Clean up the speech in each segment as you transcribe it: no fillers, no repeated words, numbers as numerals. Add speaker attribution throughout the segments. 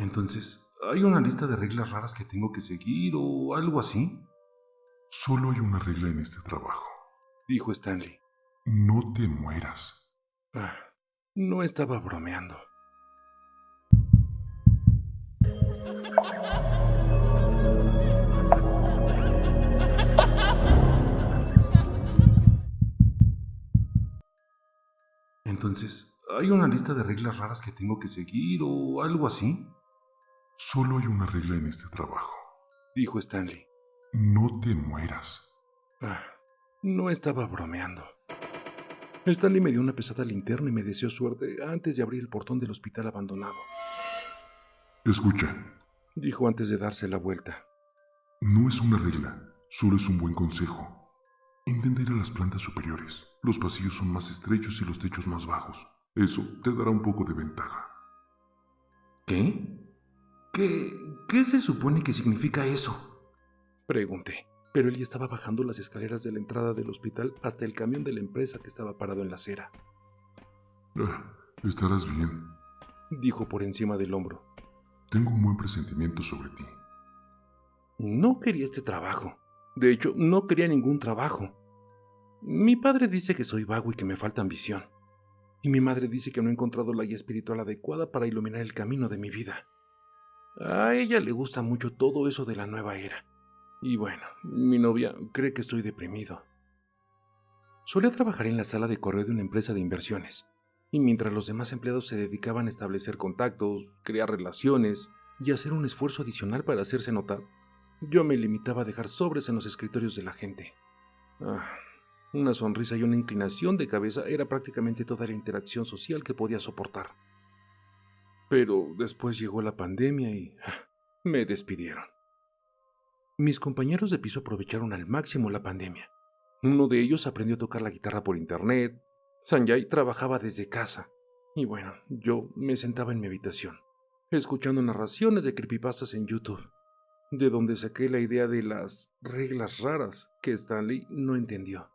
Speaker 1: Entonces, ¿hay una lista de reglas raras que tengo que seguir o algo así?
Speaker 2: Solo hay una regla en este trabajo.
Speaker 1: Dijo Stanley.
Speaker 2: No te mueras.
Speaker 1: Ah, no estaba bromeando. Entonces, ¿hay una lista de reglas raras que tengo que seguir o algo así?
Speaker 2: Solo hay una regla en este trabajo.
Speaker 1: Dijo Stanley.
Speaker 2: No te mueras.
Speaker 1: Ah, no estaba bromeando. Stanley me dio una pesada linterna y me deseó suerte antes de abrir el portón del hospital abandonado.
Speaker 2: Escucha,
Speaker 1: Dijo antes de darse la vuelta.
Speaker 2: no es una regla, solo es un buen consejo. Intenta ir a las plantas superiores. Los pasillos son más estrechos y los techos más bajos. Eso te dará un poco de ventaja.
Speaker 1: ¿Qué? ¿Qué se supone que significa eso? Pregunté, pero él ya estaba bajando las escaleras de la entrada del hospital hasta el camión de la empresa que estaba parado en la acera.
Speaker 2: Estarás bien.
Speaker 1: Dijo por encima del hombro.
Speaker 2: Tengo un buen presentimiento sobre ti.
Speaker 1: No quería este trabajo. De hecho, no quería ningún trabajo. Mi padre dice que soy vago y que me falta ambición. Y mi madre dice que no he encontrado la guía espiritual adecuada para iluminar el camino de mi vida. A ella le gusta mucho todo eso de la nueva era. Y bueno, mi novia cree que estoy deprimido. Solía trabajar en la sala de correo de una empresa de inversiones, y mientras los demás empleados se dedicaban a establecer contactos, crear relaciones y hacer un esfuerzo adicional para hacerse notar, yo me limitaba a dejar sobres en los escritorios de la gente. Una sonrisa y una inclinación de cabeza era prácticamente toda la interacción social que podía soportar. Pero después llegó la pandemia y me despidieron. Mis compañeros de piso aprovecharon al máximo la pandemia. Uno de ellos aprendió a tocar la guitarra por internet. Sanjay trabajaba desde casa. Y bueno, yo me sentaba en mi habitación, escuchando narraciones de creepypastas en YouTube, de donde saqué la idea de las reglas raras que Stanley no entendió.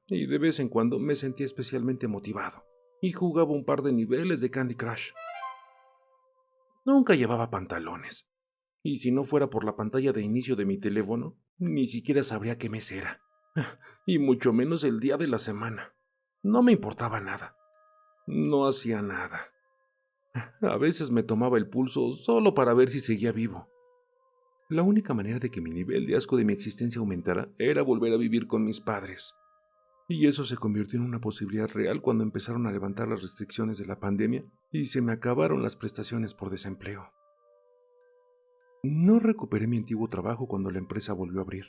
Speaker 1: Y de vez en cuando me sentía especialmente motivado y jugaba un par de niveles de Candy Crush. Nunca llevaba pantalones, y si no fuera por la pantalla de inicio de mi teléfono, ni siquiera sabría qué mes era, y mucho menos el día de la semana. No me importaba nada. No hacía nada. A veces me tomaba el pulso solo para ver si seguía vivo. La única manera de que mi nivel de asco de mi existencia aumentara era volver a vivir con mis padres. Y eso se convirtió en una posibilidad real cuando empezaron a levantar las restricciones de la pandemia y se me acabaron las prestaciones por desempleo. No recuperé mi antiguo trabajo cuando la empresa volvió a abrir.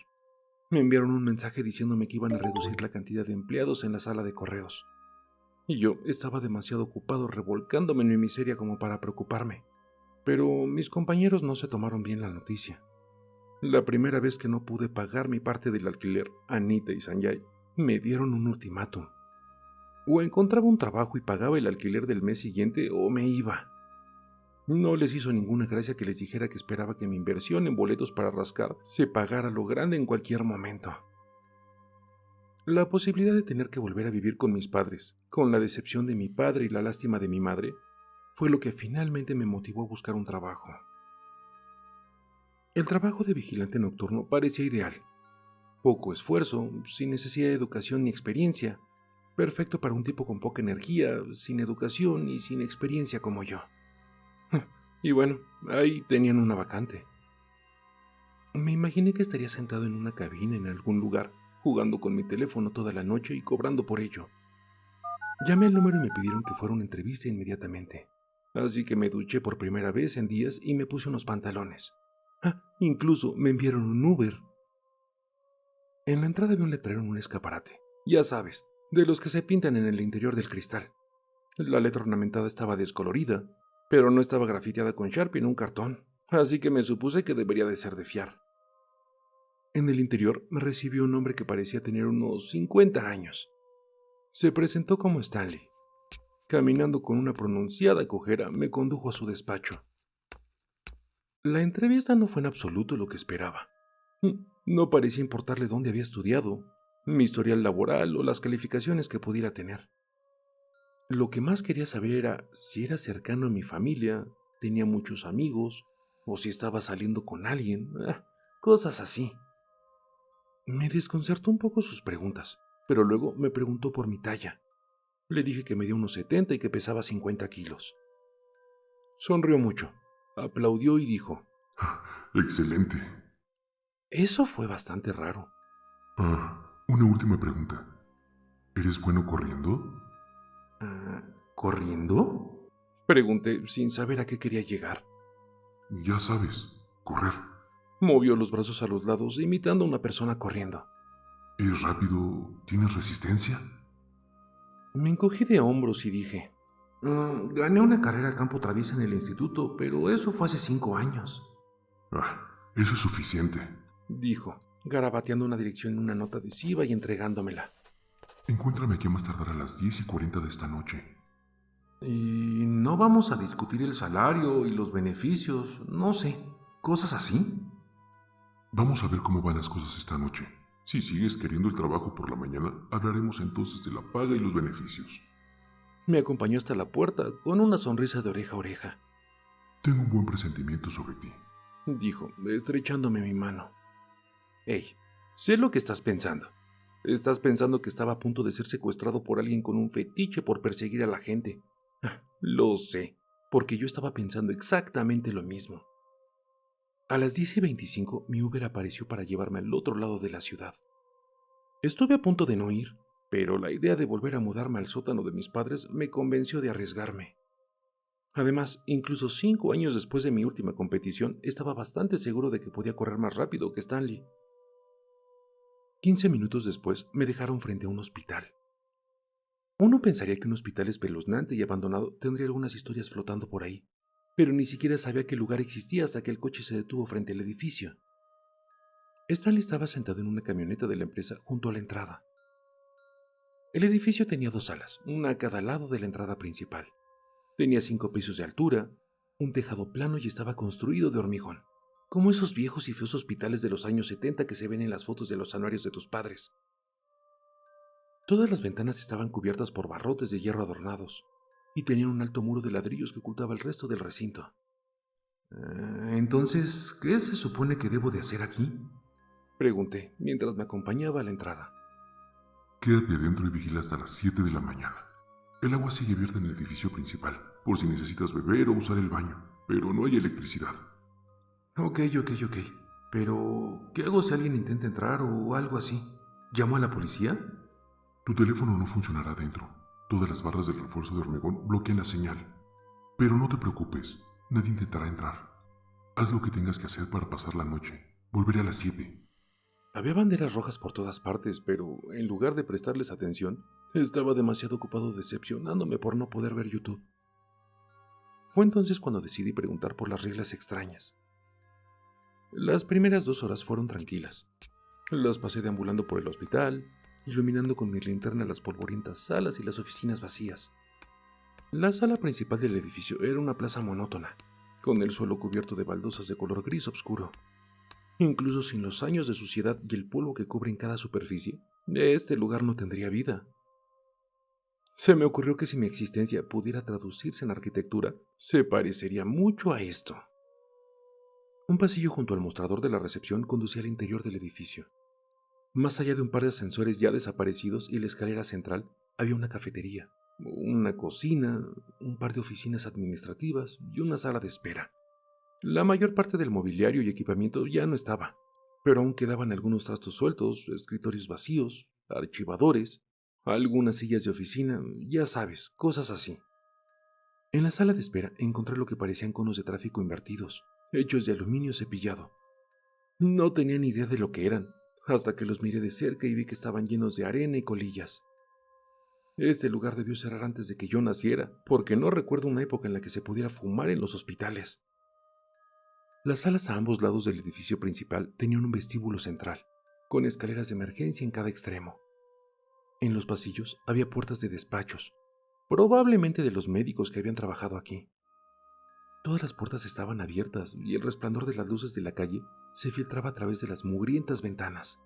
Speaker 1: Me enviaron un mensaje diciéndome que iban a reducir la cantidad de empleados en la sala de correos. Y yo estaba demasiado ocupado revolcándome en mi miseria como para preocuparme. Pero mis compañeros no se tomaron bien la noticia. La primera vez que no pude pagar mi parte del alquiler, Anita y Sanjay me dieron un ultimátum. O encontraba un trabajo y pagaba el alquiler del mes siguiente o me iba. No les hizo ninguna gracia que les dijera que esperaba que mi inversión en boletos para rascar se pagara lo grande en cualquier momento. La posibilidad de tener que volver a vivir con mis padres, con la decepción de mi padre y la lástima de mi madre, fue lo que finalmente me motivó a buscar un trabajo. El trabajo de vigilante nocturno parecía ideal. Poco esfuerzo, sin necesidad de educación ni experiencia, perfecto para un tipo con poca energía, sin educación y sin experiencia como yo. Y bueno, ahí tenían una vacante. Me imaginé que estaría sentado en una cabina en algún lugar, jugando con mi teléfono toda la noche y cobrando por ello. Llamé al número y me pidieron que fuera una entrevista inmediatamente. Así que me duché por primera vez en días y me puse unos pantalones. Incluso me enviaron un Uber. En la entrada vi un letrero en un escaparate. Ya sabes, de los que se pintan en el interior del cristal. La letra ornamentada estaba descolorida, pero no estaba grafiteada con Sharpie en un cartón, así que me supuse que debería de ser de fiar. En el interior me recibió un hombre que parecía tener unos 50 años. Se presentó como Stanley. Caminando con una pronunciada cojera, me condujo a su despacho. La entrevista no fue en absoluto lo que esperaba. No parecía importarle dónde había estudiado, mi historial laboral o las calificaciones que pudiera tener. Lo que más quería saber era si era cercano a mi familia, tenía muchos amigos, o si estaba saliendo con alguien, cosas así. Me desconcertó un poco sus preguntas, pero luego me preguntó por mi talla. Le dije que medía unos 70 y que pesaba 50 kilos. Sonrió mucho, aplaudió y dijo:
Speaker 2: Excelente.
Speaker 1: Eso fue bastante raro.
Speaker 2: Una última pregunta. ¿Eres bueno corriendo?
Speaker 1: ¿Corriendo? Pregunté sin saber a qué quería llegar.
Speaker 2: Ya sabes, correr.
Speaker 1: Movió los brazos a los lados, imitando a una persona corriendo.
Speaker 2: ¿Eres rápido? ¿Tienes resistencia?
Speaker 1: Me encogí de hombros y dije: gané una carrera a campo traviesa en el instituto, pero eso fue hace 5 años.
Speaker 2: Eso es suficiente,
Speaker 1: Dijo, garabateando una dirección en una nota adhesiva y entregándomela.
Speaker 2: Encuéntrame aquí a más tardar a las 10:40 de esta noche.
Speaker 1: Y no vamos a discutir el salario y los beneficios, no sé, cosas así.
Speaker 2: Vamos a ver cómo van las cosas esta noche. Si sigues queriendo el trabajo por la mañana, hablaremos entonces de la paga y los beneficios.
Speaker 1: Me acompañó hasta la puerta con una sonrisa de oreja a oreja.
Speaker 2: Tengo un buen presentimiento sobre ti,
Speaker 1: Dijo, estrechándome mi mano. Hey, sé lo que estás pensando. Estás pensando que estaba a punto de ser secuestrado por alguien con un fetiche por perseguir a la gente. Lo sé, porque yo estaba pensando exactamente lo mismo. A las 10:25 mi Uber apareció para llevarme al otro lado de la ciudad. Estuve a punto de no ir, pero la idea de volver a mudarme al sótano de mis padres me convenció de arriesgarme. Además, incluso 5 años después de mi última competición, estaba bastante seguro de que podía correr más rápido que Stanley. 15 minutos después me dejaron frente a un hospital. Uno pensaría que un hospital espeluznante y abandonado tendría algunas historias flotando por ahí, pero ni siquiera sabía que el lugar existía hasta que el coche se detuvo frente al edificio. Stanley estaba sentado en una camioneta de la empresa junto a la entrada. El edificio tenía 2 salas, una a cada lado de la entrada principal. Tenía 5 pisos de altura, un tejado plano y estaba construido de hormigón, como esos viejos y feos hospitales de los años 70 que se ven en las fotos de los anuarios de tus padres. Todas las ventanas estaban cubiertas por barrotes de hierro adornados, y tenían un alto muro de ladrillos que ocultaba el resto del recinto. Entonces, ¿qué se supone que debo de hacer aquí? Pregunté, mientras me acompañaba a la entrada.
Speaker 2: Quédate adentro y vigila hasta las 7 de la mañana. El agua sigue abierta en el edificio principal, por si necesitas beber o usar el baño, pero no hay electricidad.
Speaker 1: Ok. Pero, ¿qué hago si alguien intenta entrar o algo así? ¿Llamo a la policía?
Speaker 2: Tu teléfono no funcionará adentro. Todas las barras del refuerzo de hormigón bloquean la señal. Pero no te preocupes, nadie intentará entrar. Haz lo que tengas que hacer para pasar la noche. Volveré a las 7.
Speaker 1: Había banderas rojas por todas partes, pero en lugar de prestarles atención, estaba demasiado ocupado decepcionándome por no poder ver YouTube. Fue entonces cuando decidí preguntar por las reglas extrañas. Las primeras 2 horas fueron tranquilas. Las pasé deambulando por el hospital, iluminando con mi linterna las polvorientas salas y las oficinas vacías. La sala principal del edificio era una plaza monótona, con el suelo cubierto de baldosas de color gris oscuro. Incluso sin los años de suciedad y el polvo que cubren cada superficie, este lugar no tendría vida. Se me ocurrió que si mi existencia pudiera traducirse en arquitectura, se parecería mucho a esto. Un pasillo junto al mostrador de la recepción conducía al interior del edificio. Más allá de un par de ascensores ya desaparecidos y la escalera central, había una cafetería, una cocina, un par de oficinas administrativas y una sala de espera. La mayor parte del mobiliario y equipamiento ya no estaba, pero aún quedaban algunos trastos sueltos, escritorios vacíos, archivadores, algunas sillas de oficina, ya sabes, cosas así. En la sala de espera encontré lo que parecían conos de tráfico invertidos, hechos de aluminio cepillado. No tenía ni idea de lo que eran, hasta que los miré de cerca y vi que estaban llenos de arena y colillas. Este lugar debió cerrar antes de que yo naciera, porque no recuerdo una época en la que se pudiera fumar en los hospitales. Las salas a ambos lados del edificio principal tenían un vestíbulo central, con escaleras de emergencia en cada extremo. En los pasillos había puertas de despachos, probablemente de los médicos que habían trabajado aquí. Todas las puertas estaban abiertas y el resplandor de las luces de la calle se filtraba a través de las mugrientas ventanas.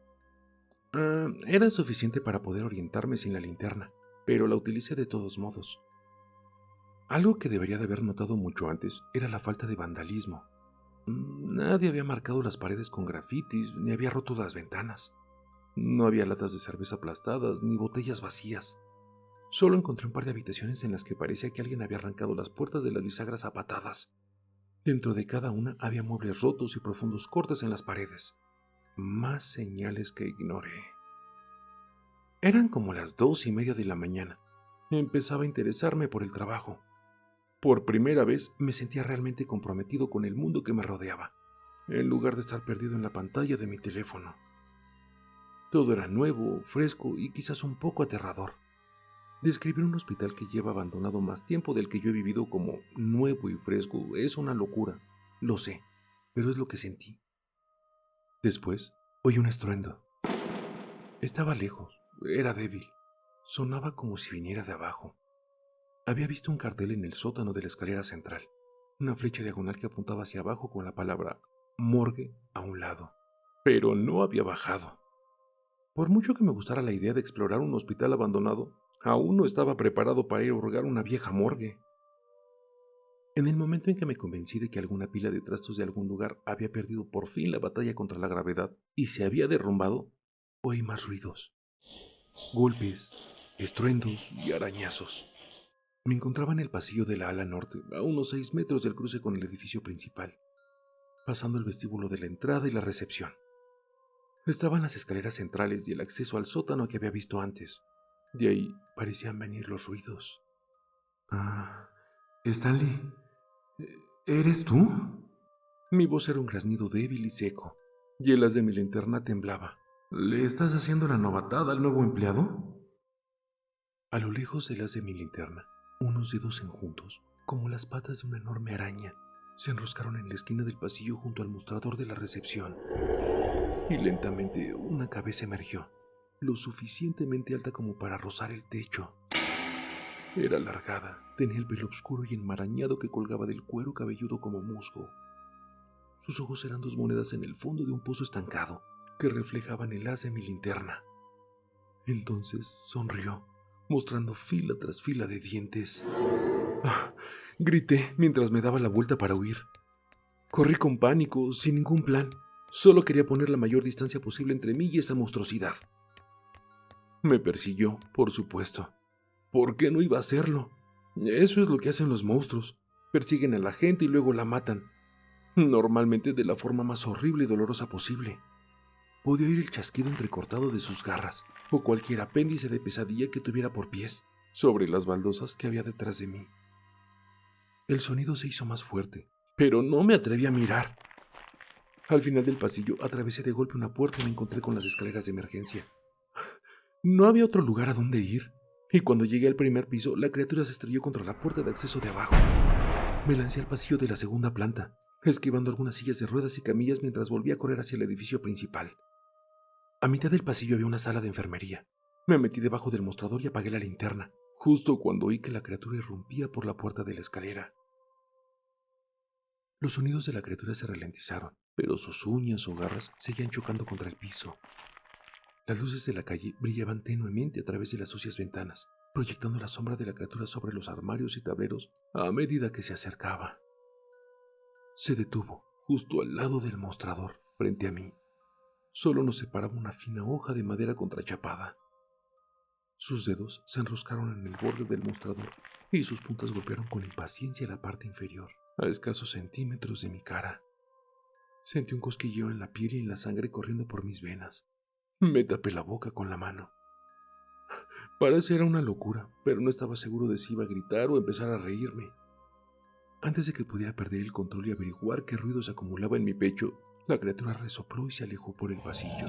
Speaker 1: Era suficiente para poder orientarme sin la linterna, pero la utilicé de todos modos. Algo que debería de haber notado mucho antes era la falta de vandalismo. Nadie había marcado las paredes con grafitis, ni había roto las ventanas. No había latas de cerveza aplastadas, ni botellas vacías. Solo encontré un par de habitaciones en las que parecía que alguien había arrancado las puertas de las bisagras a patadas. Dentro de cada una había muebles rotos y profundos cortes en las paredes. Más señales que ignoré. Eran como las 2:30 de la mañana. Empezaba a interesarme por el trabajo. Por primera vez me sentía realmente comprometido con el mundo que me rodeaba, en lugar de estar perdido en la pantalla de mi teléfono. Todo era nuevo, fresco y quizás un poco aterrador. Describir un hospital que lleva abandonado más tiempo del que yo he vivido como nuevo y fresco es una locura, lo sé, pero es lo que sentí. Después, oí un estruendo. Estaba lejos, era débil, sonaba como si viniera de abajo. Había visto un cartel en el sótano de la escalera central, una flecha diagonal que apuntaba hacia abajo con la palabra morgue a un lado, pero no había bajado. Por mucho que me gustara la idea de explorar un hospital abandonado, aún no estaba preparado para ir a hurgar una vieja morgue. En el momento en que me convencí de que alguna pila de trastos de algún lugar había perdido por fin la batalla contra la gravedad y se había derrumbado, oí más ruidos, golpes, estruendos y arañazos. Me encontraba en el pasillo de la ala norte, a unos 6 metros del cruce con el edificio principal, pasando el vestíbulo de la entrada y la recepción. Estaban las escaleras centrales y el acceso al sótano que había visto antes. De ahí parecían venir los ruidos.
Speaker 2: Stanley, ¿eres tú?
Speaker 1: Mi voz era un graznido débil y seco, y el haz de mi linterna temblaba.
Speaker 2: ¿Le estás haciendo la novatada al nuevo empleado?
Speaker 1: A lo lejos del haz de mi linterna, unos dedos enjuntos, como las patas de una enorme araña, se enroscaron en la esquina del pasillo junto al mostrador de la recepción. Y lentamente una cabeza emergió, lo suficientemente alta como para rozar el techo. Era alargada, tenía el pelo oscuro y enmarañado que colgaba del cuero cabelludo como musgo. Sus ojos eran 2 monedas en el fondo de un pozo estancado, que reflejaban el haz de mi linterna. Entonces sonrió, mostrando fila tras fila de dientes. Grité mientras me daba la vuelta para huir. Corrí con pánico, sin ningún plan. Solo quería poner la mayor distancia posible entre mí y esa monstruosidad. Me persiguió, por supuesto. ¿Por qué no iba a hacerlo? Eso es lo que hacen los monstruos. Persiguen a la gente y luego la matan. Normalmente de la forma más horrible y dolorosa posible. Podía oír el chasquido entrecortado de sus garras, o cualquier apéndice de pesadilla que tuviera por pies, sobre las baldosas que había detrás de mí. El sonido se hizo más fuerte, pero no me atreví a mirar. Al final del pasillo atravesé de golpe una puerta y me encontré con las escaleras de emergencia. No había otro lugar a donde ir, y cuando llegué al primer piso, la criatura se estrelló contra la puerta de acceso de abajo. Me lancé al pasillo de la segunda planta, esquivando algunas sillas de ruedas y camillas mientras volvía a correr hacia el edificio principal. A mitad del pasillo había una sala de enfermería. Me metí debajo del mostrador y apagué la linterna, justo cuando oí que la criatura irrumpía por la puerta de la escalera. Los sonidos de la criatura se ralentizaron, pero sus uñas o garras seguían chocando contra el piso. Las luces de la calle brillaban tenuemente a través de las sucias ventanas, proyectando la sombra de la criatura sobre los armarios y tableros a medida que se acercaba. Se detuvo, justo al lado del mostrador, frente a mí. Solo nos separaba una fina hoja de madera contrachapada. Sus dedos se enroscaron en el borde del mostrador y sus puntas golpearon con impaciencia la parte inferior, a escasos centímetros de mi cara. Sentí un cosquilleo en la piel y en la sangre corriendo por mis venas. Me tapé la boca con la mano. Parecía una locura, pero no estaba seguro de si iba a gritar o empezar a reírme. Antes de que pudiera perder el control y averiguar qué ruido se acumulaba en mi pecho, la criatura resopló y se alejó por el pasillo.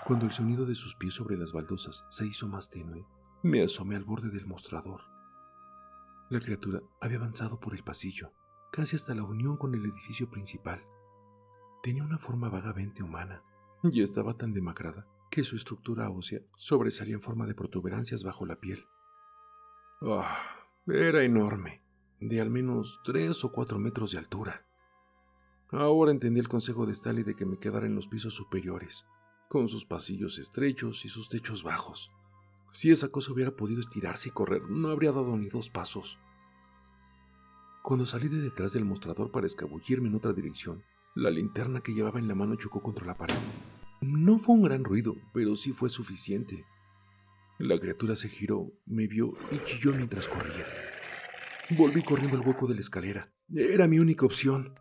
Speaker 1: Cuando el sonido de sus pies sobre las baldosas se hizo más tenue, me asomé al borde del mostrador. La criatura había avanzado por el pasillo, casi hasta la unión con el edificio principal. Tenía una forma vagamente humana, y estaba tan demacrada que su estructura ósea sobresalía en forma de protuberancias bajo la piel. Era enorme, de al menos 3 o 4 metros de altura. Ahora entendí el consejo de Stanley de que me quedara en los pisos superiores, con sus pasillos estrechos y sus techos bajos. Si esa cosa hubiera podido estirarse y correr, no habría dado ni 2 pasos. Cuando salí de detrás del mostrador para escabullirme en otra dirección, la linterna que llevaba en la mano chocó contra la pared. No fue un gran ruido, pero sí fue suficiente. La criatura se giró, me vio y chilló mientras corría. Volví corriendo al hueco de la escalera. Era mi única opción.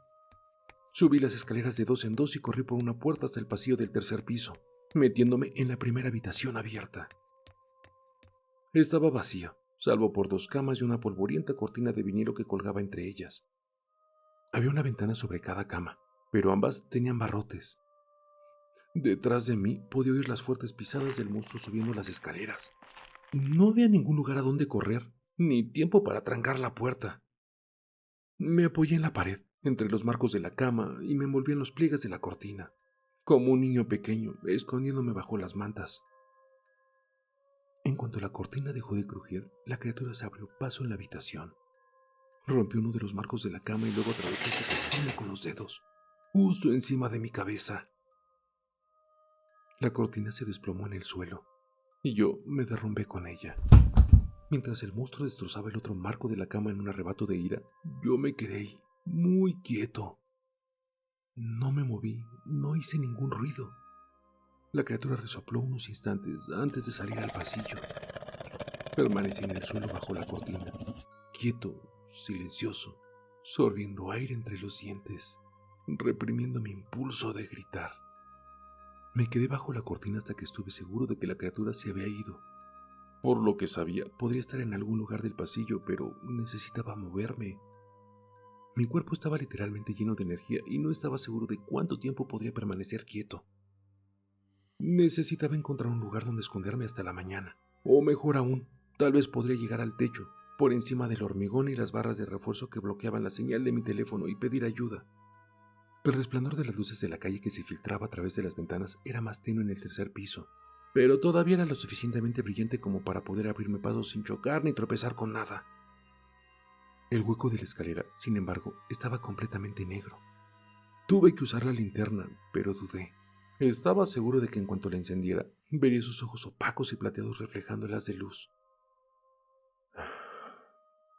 Speaker 1: Subí las escaleras de 2 en 2 y corrí por una puerta hasta el pasillo del 3er piso, metiéndome en la primera habitación abierta. Estaba vacío, salvo por 2 camas y una polvorienta cortina de vinilo que colgaba entre ellas. Había una ventana sobre cada cama, pero ambas tenían barrotes. Detrás de mí podía oír las fuertes pisadas del monstruo subiendo las escaleras. No había ningún lugar a donde correr, ni tiempo para trancar la puerta. Me apoyé en la pared, entre los marcos de la cama, y me envolví en los pliegues de la cortina, como un niño pequeño, escondiéndome bajo las mantas. En cuanto la cortina dejó de crujir, la criatura se abrió paso en la habitación. Rompió uno de los marcos de la cama y luego atravesó esa cortina con los dedos, justo encima de mi cabeza. La cortina se desplomó en el suelo, y yo me derrumbé con ella. Mientras el monstruo destrozaba el otro marco de la cama en un arrebato de ira, yo me quedé ahí, muy quieto. No me moví, no hice ningún ruido. La criatura resopló unos instantes antes de salir al pasillo. Permanecí en el suelo bajo la cortina, quieto, silencioso, sorbiendo aire entre los dientes, reprimiendo mi impulso de gritar. Me quedé bajo la cortina hasta que estuve seguro de que la criatura se había ido. Por lo que sabía, podría estar en algún lugar del pasillo, pero necesitaba moverme. Mi cuerpo estaba literalmente lleno de energía y no estaba seguro de cuánto tiempo podría permanecer quieto. Necesitaba encontrar un lugar donde esconderme hasta la mañana. O mejor aún, tal vez podría llegar al techo, por encima del hormigón y las barras de refuerzo que bloqueaban la señal de mi teléfono y pedir ayuda. El resplandor de las luces de la calle que se filtraba a través de las ventanas era más tenue en el 3er piso, pero todavía era lo suficientemente brillante como para poder abrirme paso sin chocar ni tropezar con nada. El hueco de la escalera, sin embargo, estaba completamente negro. Tuve que usar la linterna, pero dudé. Estaba seguro de que en cuanto la encendiera, vería sus ojos opacos y plateados reflejando el haz de luz.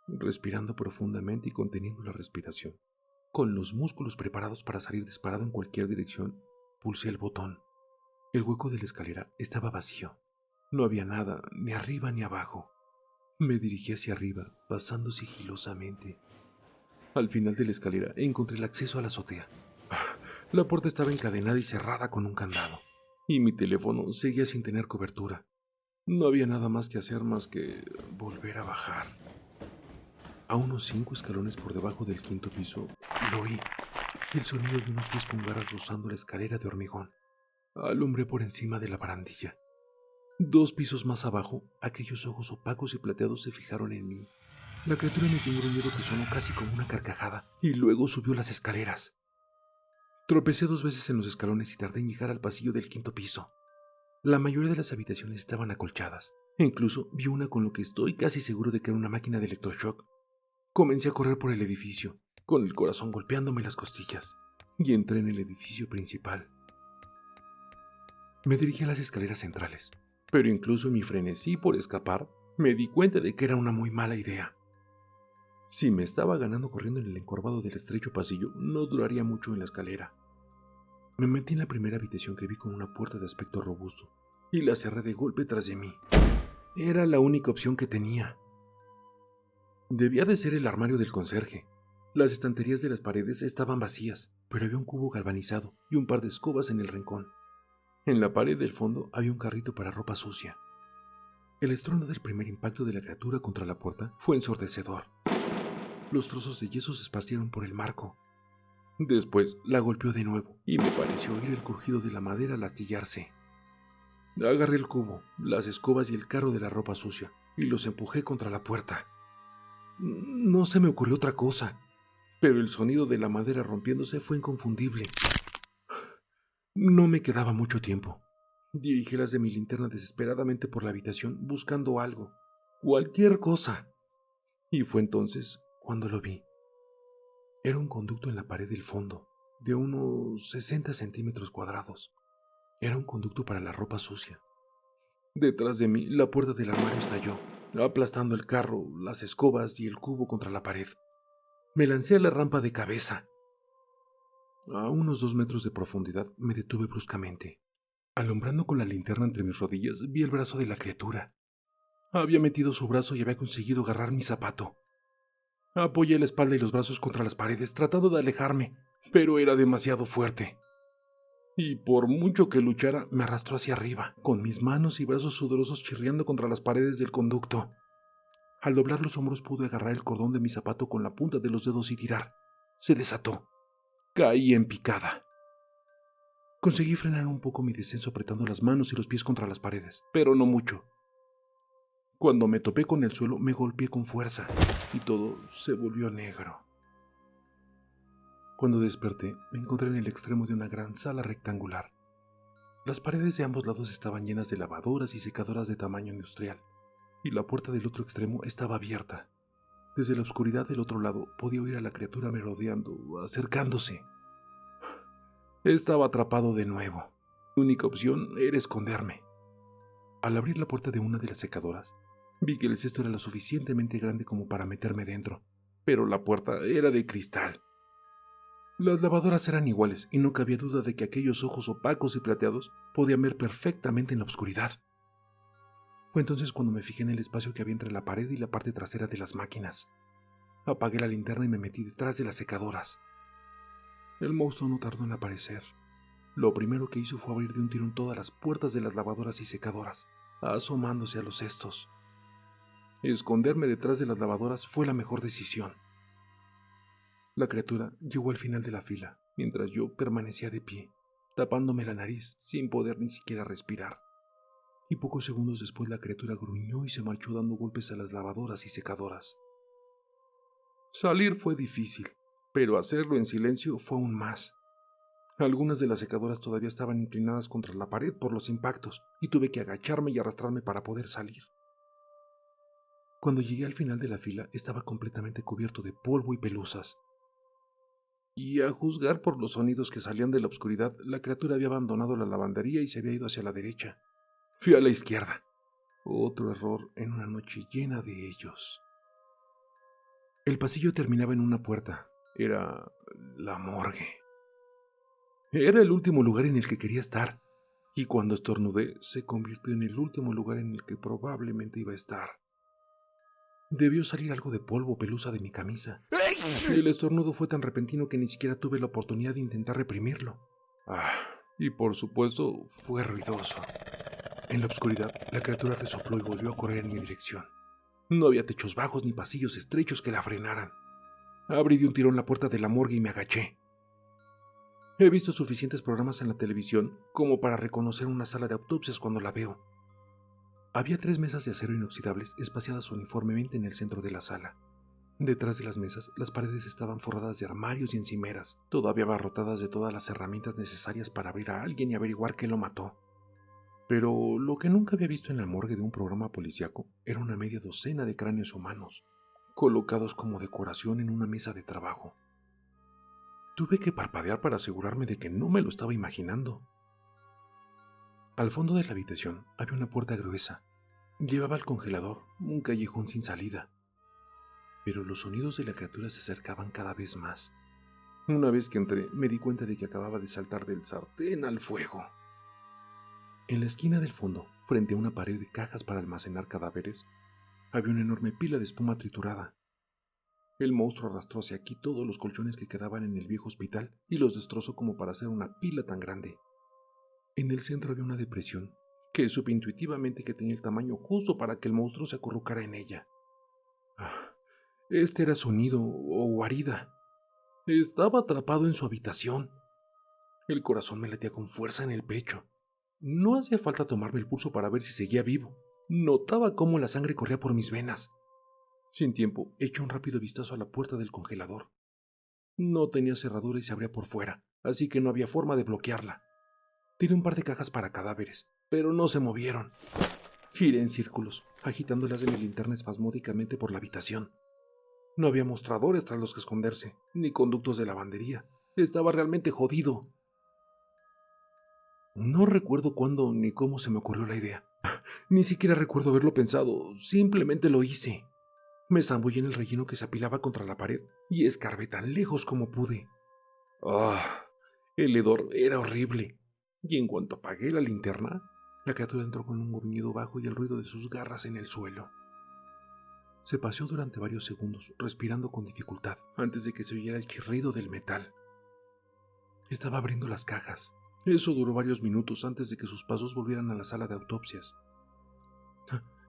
Speaker 1: Respirando profundamente y conteniendo la respiración, con los músculos preparados para salir disparado en cualquier dirección, pulsé el botón. El hueco de la escalera estaba vacío. No había nada, ni arriba ni abajo. Me dirigí hacia arriba, pasando sigilosamente. Al final de la escalera encontré el acceso a la azotea. La puerta estaba encadenada y cerrada con un candado, y mi teléfono seguía sin tener cobertura. No había nada más que hacer más que volver a bajar. A unos 5 escalones por debajo del 5.º piso, lo oí. El sonido de unos pies con garras rozando la escalera de hormigón. Alumbré por encima de la barandilla. 2 pisos más abajo, aquellos ojos opacos y plateados se fijaron en mí. La criatura emitió un ruido que sonó casi como una carcajada, y luego subió las escaleras. Tropecé 2 veces en los escalones y tardé en llegar al pasillo del 5.º piso. La mayoría de las habitaciones estaban acolchadas. E incluso vi una con lo que estoy casi seguro de que era una máquina de electroshock. Comencé a correr por el edificio, con el corazón golpeándome las costillas, y entré en el edificio principal. Me dirigí a las escaleras centrales, pero incluso en mi frenesí por escapar, me di cuenta de que era una muy mala idea. Si me estaba ganando corriendo en el encorvado del estrecho pasillo, no duraría mucho en la escalera. Me metí en la primera habitación que vi con una puerta de aspecto robusto, y la cerré de golpe tras de mí. Era la única opción que tenía. Debía de ser el armario del conserje. Las estanterías de las paredes estaban vacías, pero había un cubo galvanizado y un par de escobas en el rincón. En la pared del fondo había un carrito para ropa sucia. El estruendo del primer impacto de la criatura contra la puerta fue ensordecedor. Los trozos de yeso se esparcieron por el marco. Después la golpeó de nuevo y me pareció oír el crujido de la madera al astillarse. Agarré el cubo, las escobas y el carro de la ropa sucia y los empujé contra la puerta. No se me ocurrió otra cosa, pero el sonido de la madera rompiéndose fue inconfundible. No me quedaba mucho tiempo. Dirigí las de mi linterna desesperadamente por la habitación buscando algo, cualquier cosa. Y fue entonces cuando lo vi. Era un conducto en la pared del fondo, de unos 60 centímetros cuadrados. Era un conducto para la ropa sucia. Detrás de mí, la puerta del armario estalló, aplastando el carro, las escobas y el cubo contra la pared. Me lancé a la rampa de cabeza. A unos 2 metros de profundidad me detuve bruscamente. Alumbrando con la linterna entre mis rodillas, vi el brazo de la criatura. Había metido su brazo y había conseguido agarrar mi zapato. Apoyé la espalda y los brazos contra las paredes, tratando de alejarme, pero era demasiado fuerte. Y por mucho que luchara, me arrastró hacia arriba, con mis manos y brazos sudorosos chirriando contra las paredes del conducto. Al doblar los hombros pude agarrar el cordón de mi zapato con la punta de los dedos y tirar. Se desató. Caí en picada. Conseguí frenar un poco mi descenso apretando las manos y los pies contra las paredes, pero no mucho. Cuando me topé con el suelo, me golpeé con fuerza y todo se volvió negro. Cuando desperté, me encontré en el extremo de una gran sala rectangular. Las paredes de ambos lados estaban llenas de lavadoras y secadoras de tamaño industrial, y la puerta del otro extremo estaba abierta. Desde la oscuridad del otro lado podía oír a la criatura merodeando, acercándose. Estaba atrapado de nuevo. Mi única opción era esconderme. Al abrir la puerta de una de las secadoras, vi que el cesto era lo suficientemente grande como para meterme dentro, pero la puerta era de cristal. Las lavadoras eran iguales y no cabía duda de que aquellos ojos opacos y plateados podían ver perfectamente en la oscuridad. Fue entonces cuando me fijé en el espacio que había entre la pared y la parte trasera de las máquinas. Apagué la linterna y me metí detrás de las secadoras. El monstruo no tardó en aparecer. Lo primero que hizo fue abrir de un tirón todas las puertas de las lavadoras y secadoras, asomándose a los cestos. Esconderme detrás de las lavadoras fue la mejor decisión. La criatura llegó al final de la fila, mientras yo permanecía de pie, tapándome la nariz sin poder ni siquiera respirar. Y pocos segundos después la criatura gruñó y se marchó dando golpes a las lavadoras y secadoras. Salir fue difícil, pero hacerlo en silencio fue aún más. Algunas de las secadoras todavía estaban inclinadas contra la pared por los impactos, y tuve que agacharme y arrastrarme para poder salir. Cuando llegué al final de la fila, estaba completamente cubierto de polvo y pelusas. Y a juzgar por los sonidos que salían de la oscuridad, la criatura había abandonado la lavandería y se había ido hacia la derecha. Fui a la izquierda. Otro error en una noche llena de ellos. El pasillo terminaba en una puerta. Era la morgue. Era el último lugar en el que quería estar, y cuando estornudé, se convirtió en el último lugar en el que probablemente iba a estar. Debió salir algo de polvo o pelusa de mi camisa. El estornudo fue tan repentino que ni siquiera tuve la oportunidad de intentar reprimirlo. Y por supuesto, fue ruidoso. En la oscuridad, la criatura resopló y volvió a correr en mi dirección. No había techos bajos ni pasillos estrechos que la frenaran. Abrí de un tirón la puerta de la morgue y me agaché. He visto suficientes programas en la televisión como para reconocer una sala de autopsias cuando la veo. Había 3 mesas de acero inoxidables espaciadas uniformemente en el centro de la sala. Detrás de las mesas, las paredes estaban forradas de armarios y encimeras, todavía abarrotadas de todas las herramientas necesarias para abrir a alguien y averiguar qué lo mató. Pero lo que nunca había visto en la morgue de un programa policíaco era una media docena de cráneos humanos, colocados como decoración en una mesa de trabajo. Tuve que parpadear para asegurarme de que no me lo estaba imaginando. Al fondo de la habitación había una puerta gruesa. Llevaba al congelador, un callejón sin salida. Pero los sonidos de la criatura se acercaban cada vez más. Una vez que entré, me di cuenta de que acababa de saltar del sartén al fuego. En la esquina del fondo, frente a una pared de cajas para almacenar cadáveres, había una enorme pila de espuma triturada. El monstruo arrastró hacia aquí todos los colchones que quedaban en el viejo hospital y los destrozó como para hacer una pila tan grande. En el centro había una depresión, que supe intuitivamente que tenía el tamaño justo para que el monstruo se acurrucara en ella. Este era su nido o guarida. Estaba atrapado en su habitación. El corazón me latía con fuerza en el pecho. No hacía falta tomarme el pulso para ver si seguía vivo. Notaba cómo la sangre corría por mis venas. Sin tiempo, eché un rápido vistazo a la puerta del congelador. No tenía cerradura y se abría por fuera, así que no había forma de bloquearla. Tiré un par de cajas para cadáveres, pero no se movieron. Giré en círculos, agitándolas de mi linterna espasmódicamente por la habitación. No había mostradores tras los que esconderse, ni conductos de lavandería. Estaba realmente jodido. No recuerdo cuándo ni cómo se me ocurrió la idea, Ni siquiera recuerdo haberlo pensado, simplemente lo hice. Me zambullí en el relleno que se apilaba contra la pared y escarbé tan lejos como pude. ¡Ah! El hedor era horrible. Y en cuanto apagué la linterna, la criatura entró con un gruñido bajo y el ruido de sus garras en el suelo. Se paseó durante varios segundos, respirando con dificultad, antes de que se oyera el chirrido del metal. Estaba abriendo las cajas. Eso duró varios minutos antes de que sus pasos volvieran a la sala de autopsias.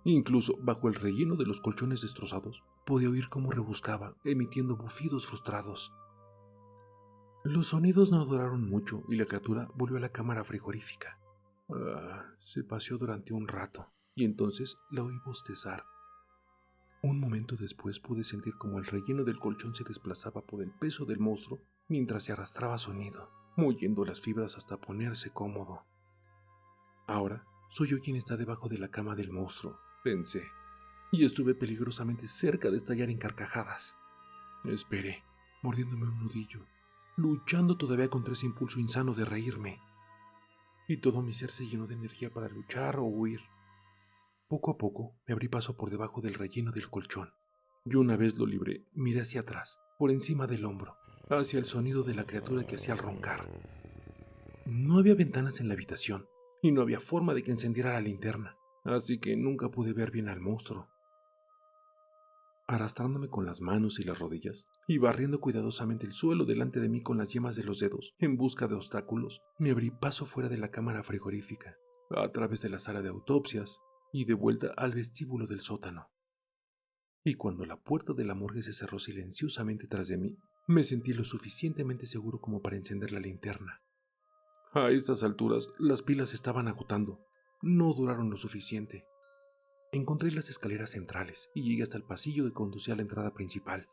Speaker 1: Incluso bajo el relleno de los colchones destrozados, podía oír cómo rebuscaba, emitiendo bufidos frustrados. Los sonidos no duraron mucho y la criatura volvió a la cámara frigorífica. Se paseó durante un rato y entonces la oí bostezar. Un momento después pude sentir como el relleno del colchón se desplazaba por el peso del monstruo mientras se arrastraba su nido, moviendo las fibras hasta ponerse cómodo. Ahora soy yo quien está debajo de la cama del monstruo, pensé, y estuve peligrosamente cerca de estallar en carcajadas. Esperé, mordiéndome un nudillo, luchando todavía contra ese impulso insano de reírme. Y todo mi ser se llenó de energía para luchar o huir. Poco a poco me abrí paso por debajo del relleno del colchón, y una vez lo libré, miré hacia atrás, por encima del hombro, hacia el sonido de la criatura que hacía al roncar. No había ventanas en la habitación, y no había forma de que encendiera la linterna, así que nunca pude ver bien al monstruo. Arrastrándome con las manos y las rodillas, y barriendo cuidadosamente el suelo delante de mí con las yemas de los dedos, en busca de obstáculos, me abrí paso fuera de la cámara frigorífica, a través de la sala de autopsias, y de vuelta al vestíbulo del sótano. Y cuando la puerta de la morgue se cerró silenciosamente tras de mí, me sentí lo suficientemente seguro como para encender la linterna. A estas alturas, las pilas estaban agotando. No duraron lo suficiente. Encontré las escaleras centrales y llegué hasta el pasillo que conducía a la entrada principal.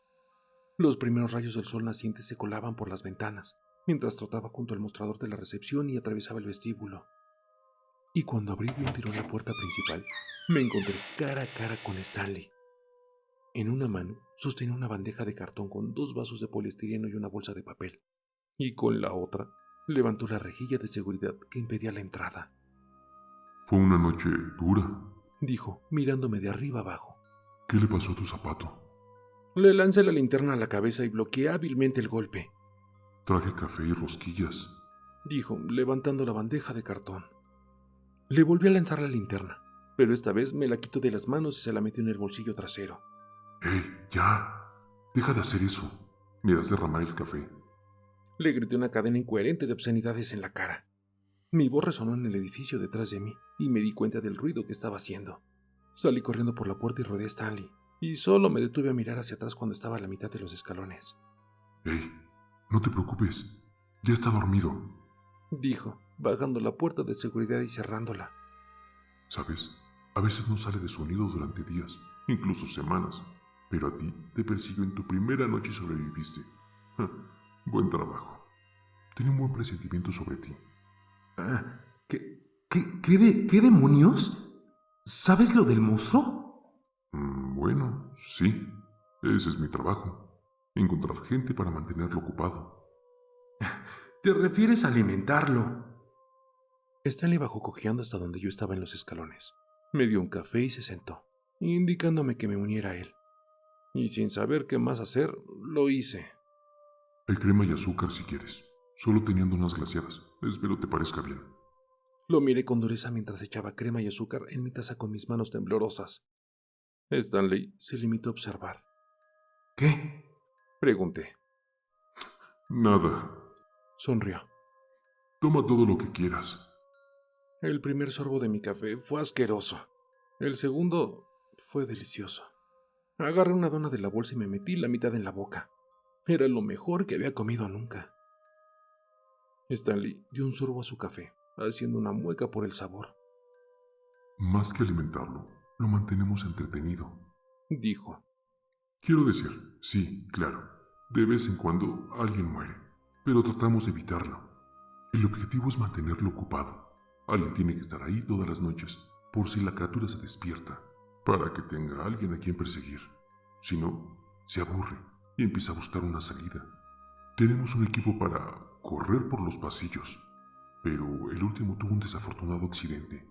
Speaker 1: Los primeros rayos del sol naciente se colaban por las ventanas, mientras trotaba junto al mostrador de la recepción y atravesaba el vestíbulo. Y cuando abrí de un tirón la puerta principal, me encontré cara a cara con Stanley. En una mano sostenía una bandeja de cartón con 2 vasos de poliestireno y una bolsa de papel, y con la otra levantó la rejilla de seguridad que impedía la entrada.
Speaker 2: Fue una noche dura,
Speaker 1: dijo, mirándome de arriba abajo.
Speaker 2: ¿Qué le pasó a tu zapato?
Speaker 1: Le lancé la linterna a la cabeza y bloqueé hábilmente el golpe.
Speaker 2: Traje café y rosquillas,
Speaker 1: dijo, levantando la bandeja de cartón. Le volví a lanzar la linterna, pero esta vez me la quitó de las manos y se la metió en el bolsillo trasero.
Speaker 2: ¡Ya! Deja de hacer eso. Me harás derramar el café.
Speaker 1: Le grité una cadena incoherente de obscenidades en la cara. Mi voz resonó en el edificio detrás de mí y me di cuenta del ruido que estaba haciendo. Salí corriendo por la puerta y rodeé a Stanley, y solo me detuve a mirar hacia atrás cuando estaba a la mitad de los escalones.
Speaker 2: No te preocupes. Ya está dormido,
Speaker 1: dijo, bajando la puerta de seguridad y cerrándola.
Speaker 2: ¿Sabes? A veces no sale de su nido durante días, incluso semanas, pero a ti te persiguió en tu primera noche y sobreviviste. Buen trabajo. Tenía un buen presentimiento sobre ti.
Speaker 1: ¿Qué demonios? ¿Sabes lo del monstruo?
Speaker 2: Bueno, sí. Ese es mi trabajo. Encontrar gente para mantenerlo ocupado.
Speaker 1: ¿Te refieres a alimentarlo? Stanley bajó cojeando hasta donde yo estaba en los escalones. Me dio un café y se sentó, indicándome que me uniera a él. Y sin saber qué más hacer, lo hice.
Speaker 2: Hay crema y azúcar si quieres. Solo teniendo unas glaciadas. Espero te parezca bien.
Speaker 1: Lo miré con dureza mientras echaba crema y azúcar en mi taza con mis manos temblorosas. Stanley se limitó a observar. ¿Qué? Pregunté.
Speaker 2: Nada.
Speaker 1: Sonrió.
Speaker 2: Toma todo lo que quieras.
Speaker 1: El primer sorbo de mi café fue asqueroso. El segundo fue delicioso. Agarré una dona de la bolsa y me metí la mitad en la boca. Era lo mejor que había comido nunca. Stanley dio un sorbo a su café, haciendo una mueca por el sabor.
Speaker 2: Más que alimentarlo, lo mantenemos entretenido,
Speaker 1: dijo.
Speaker 2: Quiero decir, sí, claro, de vez en cuando alguien muere, pero tratamos de evitarlo. El objetivo es mantenerlo ocupado. Alguien tiene que estar ahí todas las noches, por si la criatura se despierta, para que tenga a alguien a quien perseguir. Si no, se aburre y empieza a buscar una salida. Tenemos un equipo para correr por los pasillos, pero el último tuvo un desafortunado accidente.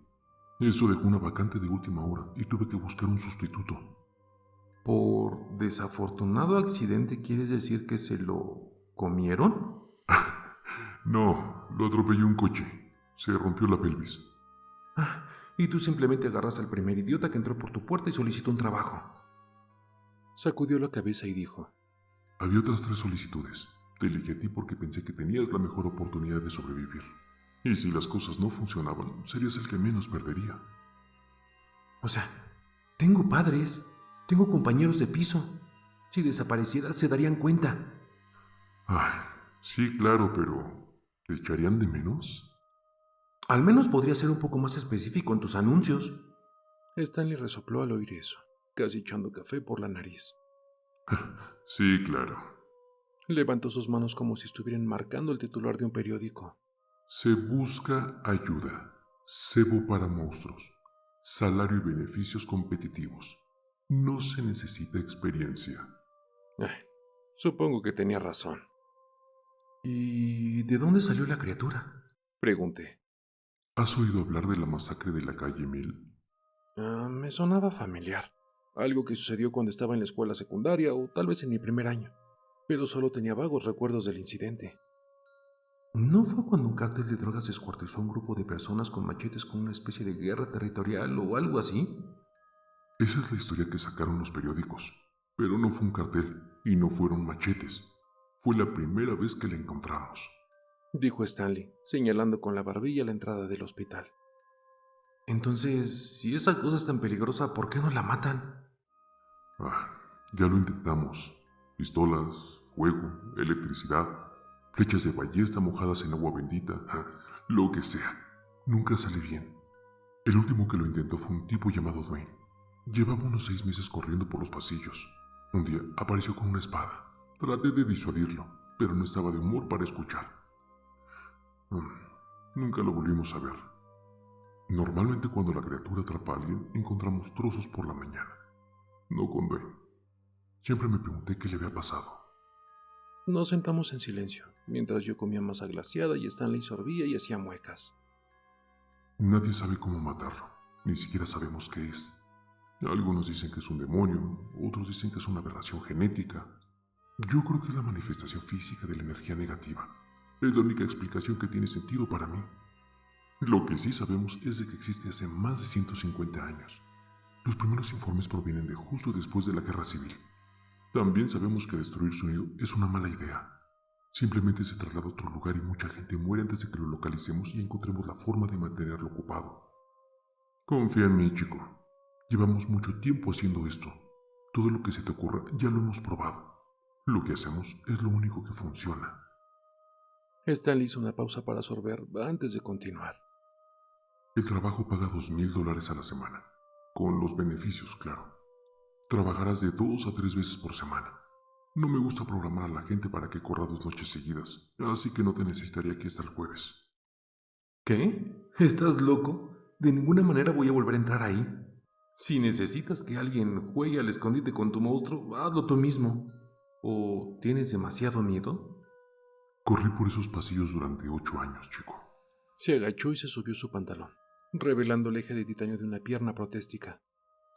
Speaker 2: Eso dejó una vacante de última hora y tuve que buscar un sustituto.
Speaker 1: ¿Por desafortunado accidente quieres decir que se lo comieron?
Speaker 2: No, lo atropelló un coche. Se rompió la pelvis.
Speaker 1: Y tú simplemente agarras al primer idiota que entró por tu puerta y solicitó un trabajo. Sacudió la cabeza y dijo:
Speaker 2: Había otras 3 solicitudes. Te elegí a ti porque pensé que tenías la mejor oportunidad de sobrevivir. Y si las cosas no funcionaban, serías el que menos perdería.
Speaker 1: O sea, tengo padres, tengo compañeros de piso. Si desapareciera, se darían cuenta.
Speaker 2: Ay, sí, claro, pero ¿te echarían de menos?
Speaker 1: Al menos podría ser un poco más específico en tus anuncios. Stanley resopló al oír eso, casi echando café por la nariz.
Speaker 2: Sí, claro.
Speaker 1: Levantó sus manos como si estuvieran marcando el titular de un periódico.
Speaker 2: Se busca ayuda. Cebo para monstruos. Salario y beneficios competitivos. No se necesita experiencia.
Speaker 1: Supongo que tenía razón. ¿Y de dónde salió la criatura?, pregunté.
Speaker 2: ¿Has oído hablar de la masacre de la calle 1000?
Speaker 1: Me sonaba familiar. Algo que sucedió cuando estaba en la escuela secundaria o tal vez en mi primer año, pero solo tenía vagos recuerdos del incidente. ¿No fue cuando un cártel de drogas descuartizó a un grupo de personas con machetes con una especie de guerra territorial o algo así?
Speaker 2: Esa es la historia que sacaron los periódicos. Pero no fue un cartel y no fueron machetes. Fue la primera vez que la encontramos.
Speaker 1: Dijo Stanley, señalando con la barbilla la entrada del hospital. Entonces, si esa cosa es tan peligrosa, ¿por qué no la matan?
Speaker 2: Ya lo intentamos. Pistolas, fuego, electricidad, flechas de ballesta mojadas en agua bendita, lo que sea. Nunca sale bien. El último que lo intentó fue un tipo llamado Dwayne. Llevaba unos 6 meses corriendo por los pasillos. Un día apareció con una espada. Traté de disuadirlo, pero no estaba de humor para escuchar. Nunca lo volvimos a ver. Normalmente cuando la criatura atrapa a alguien, encontramos trozos por la mañana. No con Dwayne. Siempre me pregunté qué le había pasado.
Speaker 1: Nos sentamos en silencio, mientras yo comía masa glaciada y Stanley sorbía y hacía muecas.
Speaker 2: Nadie sabe cómo matarlo. Ni siquiera sabemos qué es. Algunos dicen que es un demonio, otros dicen que es una aberración genética. Yo creo que es la manifestación física de la energía negativa. Es la única explicación que tiene sentido para mí. Lo que sí sabemos es de que existe hace más de 150 años. Los primeros informes provienen de justo después de la Guerra Civil. También sabemos que destruir su nido es una mala idea. Simplemente se traslada a otro lugar y mucha gente muere antes de que lo localicemos y encontremos la forma de mantenerlo ocupado. Confía en mí, chico. Llevamos mucho tiempo haciendo esto. Todo lo que se te ocurra ya lo hemos probado. Lo que hacemos es lo único que funciona.
Speaker 1: Stanley hizo una pausa para sorber antes de continuar.
Speaker 2: El trabajo paga $2,000 a la semana. Con los beneficios, claro. Trabajarás de 2 a 3 veces por semana. No me gusta programar a la gente para que corra 2 noches seguidas, así que no te necesitaría aquí hasta el jueves.
Speaker 1: ¿Qué? ¿Estás loco? De ninguna manera voy a volver a entrar ahí. Si necesitas que alguien juegue al escondite con tu monstruo, hazlo tú mismo. ¿O tienes demasiado miedo?
Speaker 2: Corrí por esos pasillos durante 8 años, chico.
Speaker 1: Se agachó y se subió su pantalón, revelando el eje de titanio de una pierna protéstica.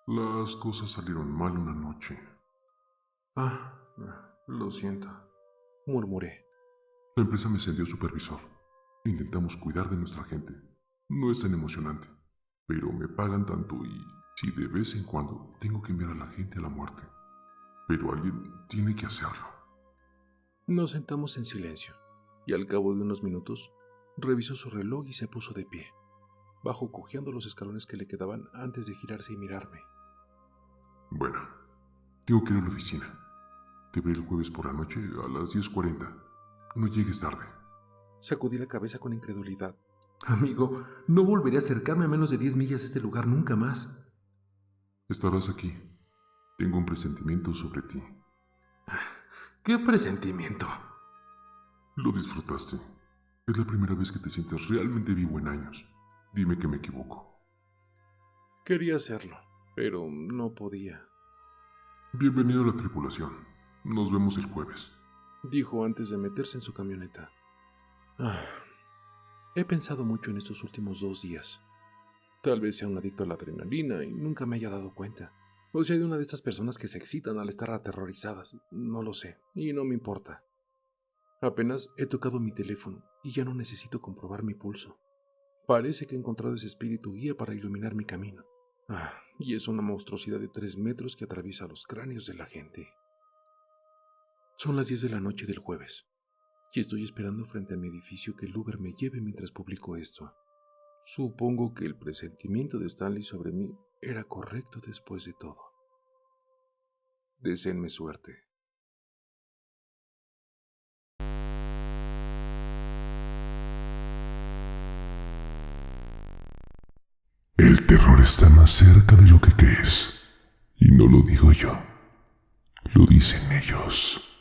Speaker 2: Las cosas salieron mal una noche.
Speaker 1: Lo siento, murmuré.
Speaker 2: La empresa me ascendió supervisor. Intentamos cuidar de nuestra gente. No es tan emocionante, pero me pagan tanto y si de vez en cuando tengo que enviar a la gente a la muerte. Pero alguien tiene que hacerlo.
Speaker 1: Nos sentamos en silencio, y al cabo de unos minutos, revisó su reloj y se puso de pie, bajó cojeando los escalones que le quedaban antes de girarse y mirarme.
Speaker 2: Bueno, tengo que ir a la oficina. Te veré el jueves por la noche a las 10:40. No llegues tarde.
Speaker 1: Sacudí la cabeza con incredulidad. Amigo, no volveré a acercarme a menos de 10 millas a este lugar nunca más.
Speaker 2: Estarás aquí. Tengo un presentimiento sobre ti.
Speaker 1: ¿Qué presentimiento?
Speaker 2: Lo disfrutaste. Es la primera vez que te sientes realmente vivo en años. Dime que me equivoco.
Speaker 1: Quería hacerlo, pero no podía.
Speaker 2: Bienvenido a la tripulación. Nos vemos el jueves,
Speaker 1: dijo antes de meterse en su camioneta. He pensado mucho en estos últimos 2 días. Tal vez sea un adicto a la adrenalina y nunca me haya dado cuenta. O sea, de una de estas personas que se excitan al estar aterrorizadas. No lo sé, y no me importa. Apenas he tocado mi teléfono y ya no necesito comprobar mi pulso. Parece que he encontrado ese espíritu guía para iluminar mi camino. Y es una monstruosidad de 3 metros que atraviesa los cráneos de la gente. Son las 10 de la noche del jueves, y estoy esperando frente a mi edificio que el Uber me lleve mientras publico esto. Supongo que el presentimiento de Stanley sobre mí era correcto después de todo. Deseenme suerte.
Speaker 2: El terror está más cerca de lo que crees. Y no lo digo yo, lo dicen ellos.